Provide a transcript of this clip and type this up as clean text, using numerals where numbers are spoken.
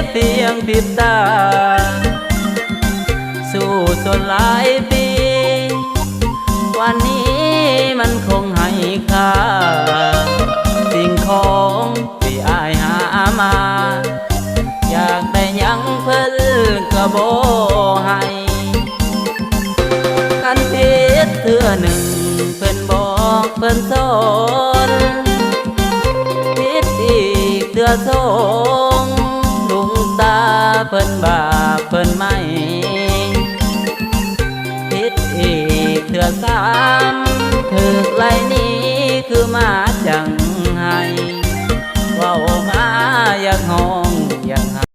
เพียงพริบตาสู้จนหลายปีวันนี้มันคงให้ค่าสิ่งของที่อายหามาอยากได้ยังเพิ่นก็บ่ให้กันผิดเทื่อหนึ่งเพิ่นบอกเพิ่นสอนผิดอีกเทื่อสองลุงตาเพิ่นบาปเพิ่นไม่ผิดอีกเทื่อสามถึกไล่นี้คือมาจังไห้เว้ามาอยากหอ